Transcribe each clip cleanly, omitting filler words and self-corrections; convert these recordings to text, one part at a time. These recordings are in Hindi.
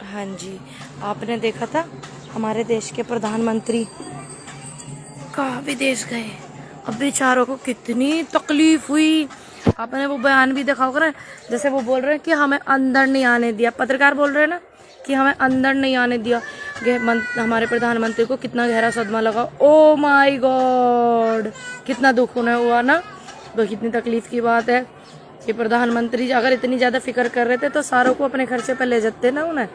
हाँ जी, आपने देखा था हमारे देश के प्रधानमंत्री कहाँ विदेश गए। अब बेचारों को कितनी तकलीफ हुई। आपने वो बयान भी देखा होगा ना, जैसे वो बोल रहे हैं कि हमें अंदर नहीं आने दिया। पत्रकार बोल रहे हैं ना कि हमें अंदर नहीं आने दिया। हमारे प्रधानमंत्री को कितना गहरा सदमा लगा। ओ माय गॉड, कितना दुख उन्हें हुआ ना। तो कितनी तकलीफ की बात है कि प्रधानमंत्री अगर इतनी ज्यादा फिक्र कर रहे थे तो सारों को अपने खर्चे पे ले जाते ना, उन्हें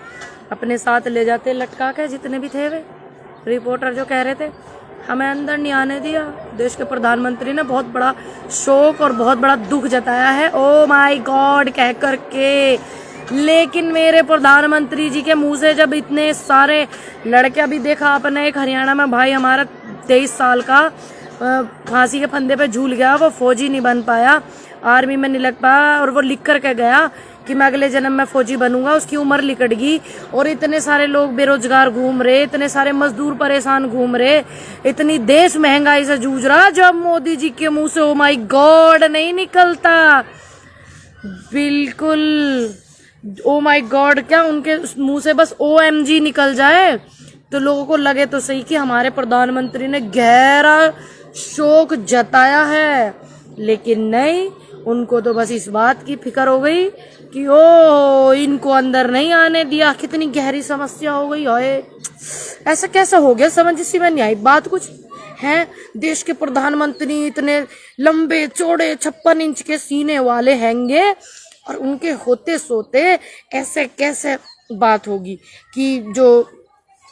अपने साथ ले जाते लटका के, जितने भी थे वे रिपोर्टर जो कह रहे थे हमें अंदर नहीं आने दिया। देश के प्रधानमंत्री ने बहुत बड़ा शोक और बहुत बड़ा दुख जताया है, ओ माय गॉड कह करके। लेकिन मेरे प्रधानमंत्री जी के मुंह से जब इतने सारे लड़के, अभी देखा आपने एक हरियाणा में भाई हमारा 23 साल का फांसी के फंदे पे झूल गया, वो फौजी नहीं बन पाया, आर्मी में नहीं लग पाया, और वो लिख करके गया कि मैं अगले जन्म में फौजी बनूंगा। उसकी उम्र लिकट गई और इतने सारे लोग बेरोजगार घूम रहे, इतने सारे मजदूर परेशान घूम रहे, इतनी देश महंगाई से जूझ रहा, जब मोदी जी के मुंह से ओ माय गॉड नहीं निकलता। बिल्कुल ओ माय गॉड, क्या उनके मुंह से बस OMG निकल जाए तो लोगों को लगे तो सही कि हमारे प्रधानमंत्री ने गहरा शोक जताया है। लेकिन नहीं, उनको तो बस इस बात की फिक्र हो गई कि ओ इनको अंदर नहीं आने दिया। कितनी गहरी समस्या हो गई है, ऐसा कैसा हो गया, समझ इसी में नहीं आई बात कुछ है। देश के प्रधानमंत्री इतने लंबे चौड़े 56 इंच के सीने वाले हैंगे और उनके होते सोते ऐसे कैसे बात होगी कि जो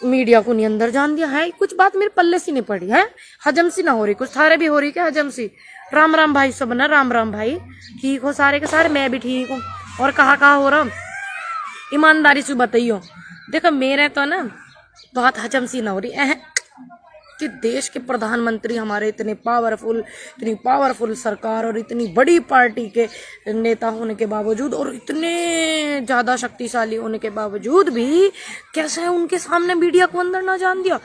मीडिया को नहीं अंदर जान दिया है। कुछ बात मेरे पल्ले सी नहीं पड़ी है, हजम सी ना हो रही, कुछ थारे भी हो रही क्या हजम सी। राम राम भाई सब ना, राम राम भाई, ठीक हो सारे के सारे, मैं भी ठीक हूँ। और कहाँ हो रहा, ईमानदारी से बताइयो। देखो मेरे तो ना बात हजम सी ना हो रही है कि देश के प्रधानमंत्री हमारे इतनी पावरफुल सरकार और इतनी बड़ी पार्टी के नेता होने के बावजूद और इतने ज्यादा शक्तिशाली होने के बावजूद भी कैसे उनके सामने मीडिया को अंदर ना जान दिया।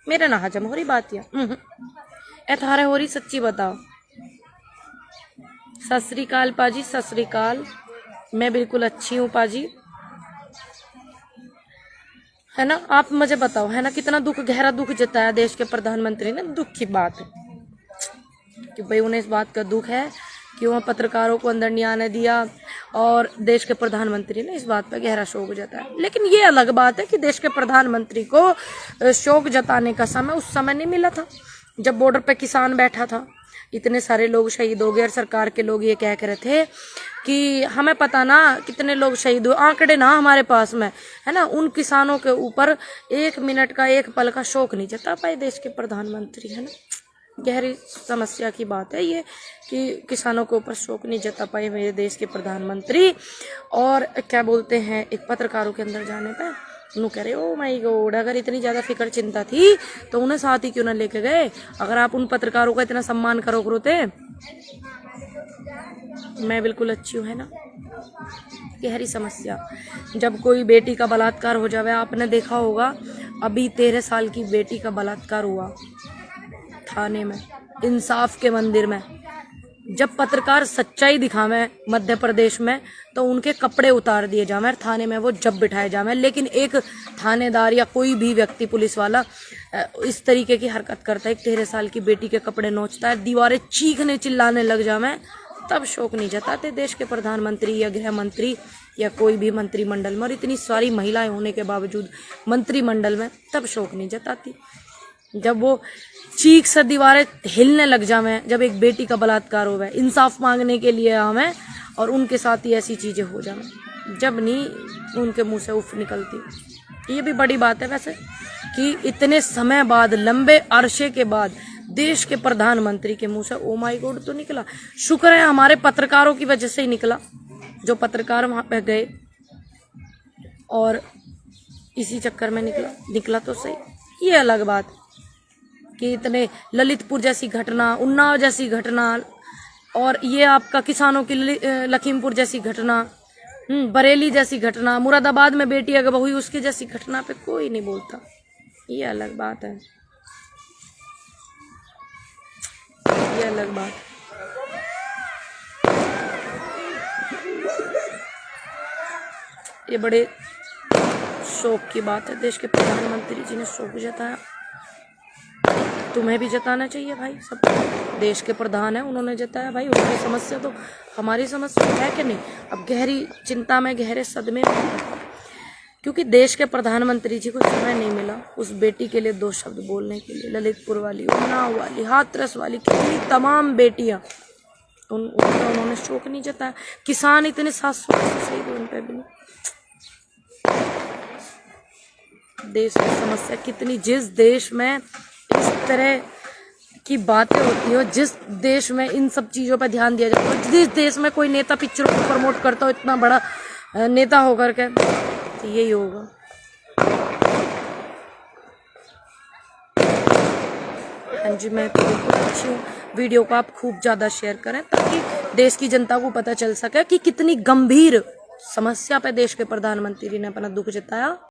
मेरे ना हजम हो रही बात ये थारे हो रही, सच्ची बताओ। सत श्री अकाल पाजी, सत श्री अकाल, मैं बिल्कुल अच्छी हूँ पाजी, है ना। आप मुझे बताओ, है ना, कितना दुख, गहरा दुख जताया देश के प्रधानमंत्री ने। दुख की बात है कि भाई उन्हें इस बात का दुख है कि वह पत्रकारों को अंदर नहीं आने दिया, और देश के प्रधानमंत्री ने इस बात पर गहरा शोक जताया। लेकिन ये अलग बात है कि देश के प्रधानमंत्री को शोक जताने का समय उस समय नहीं मिला था जब बॉर्डर पे किसान बैठा था, इतने सारे लोग शहीद हो गए और सरकार के लोग ये कह रहे थे कि हमें पता ना कितने लोग शहीद हुए, आंकड़े ना हमारे पास में, है ना। उन किसानों के ऊपर 1 मिनट का, 1 पल का शोक नहीं जता पाए देश के प्रधानमंत्री, है ना। गहरी समस्या की बात है ये कि किसानों के ऊपर शोक नहीं जता पाए मेरे देश के प्रधानमंत्री। और क्या बोलते हैं, एक पत्रकारों के अंदर जाने पे उन्होंने कह रहे ओ माय गॉड, अगर इतनी ज्यादा फिक्र चिंता थी तो उन्हें साथ ही क्यों ना लेके गए। अगर आप उन पत्रकारों का इतना सम्मान करोगे। मैं बिल्कुल अच्छी हूँ, है ना। गहरी समस्या, जब कोई बेटी का बलात्कार हो जावे, आपने देखा होगा अभी 13 साल की बेटी का बलात्कार हुआ थाने में, इंसाफ के मंदिर में। जब पत्रकार सच्चाई दिखावे मध्य प्रदेश में तो उनके कपड़े उतार दिए जावे, थाने में वो जब बिठाए जावे। लेकिन एक थानेदार या कोई भी व्यक्ति, पुलिस वाला इस तरीके की हरकत करता है, 13 साल की बेटी के कपड़े नोचता है, दीवारें चीखने चिल्लाने लग जावे, तब शोक नहीं जताते देश के प्रधानमंत्री या गृह मंत्री या कोई भी मंत्रिमंडल में। और इतनी सारी महिलाएं होने के बावजूद मंत्रिमंडल में तब शोक नहीं जताती जब वो चीख से दीवारें हिलने लग जावे, जब एक बेटी का बलात्कार हो गया, इंसाफ मांगने के लिए हमें, और उनके साथ ही ऐसी चीजें हो जावे, जब नहीं उनके मुंह से उफ निकलती। ये भी बड़ी बात है वैसे कि इतने समय बाद, लंबे अरसे के बाद देश के प्रधानमंत्री के मुंह से ओ माय गॉड तो निकला। शुक्र है हमारे पत्रकारों की वजह से ही निकला, जो वहां पे गए और इसी चक्कर में निकला तो सही। ये अलग बात कि इतने ललितपुर जैसी घटना, उन्नाव जैसी घटना, और ये आपका किसानों की लखीमपुर जैसी घटना, बरेली जैसी घटना, मुरादाबाद में बेटी अगवा हुई उसकी जैसी घटना पे कोई नहीं बोलता। ये अलग बात है, ये अलग बात। ये बड़े शोक की बात है, देश के प्रधानमंत्री जी ने शोक जताया। तुम्हें भी जताना चाहिए भाई, सब देश के प्रधान है, उन्होंने जताया भाई। उनकी समस्या तो हमारी समस्या है कि नहीं। अब गहरी चिंता में, गहरे सदमे में, क्योंकि देश के प्रधानमंत्री जी को समय नहीं मिला उस बेटी के लिए 2 शब्द बोलने के लिए। ललितपुर वाली, उन्नाव वाली, हाथरस वाली, कितनी तमाम बेटियां, उन्होंने शोक नहीं जताया। किसान इतने 700 शहीद हुए, उन पे भी नहीं। देश की समस्या कितनी, जिस देश में इस तरह की बातें होती हो, जिस देश में इन सब चीजों पर ध्यान दिया जाता है, जिस देश में कोई नेता पिक्चरों को प्रमोट करता हो इतना बड़ा नेता होकर के, तो यही होगा। हाँ जी, मैं तो बिल्कुल अच्छी हूँ। वीडियो को आप खूब ज्यादा शेयर करें ताकि देश की जनता को पता चल सके कि कितनी गंभीर समस्या पे देश के प्रधानमंत्री ने अपना दुख जताया।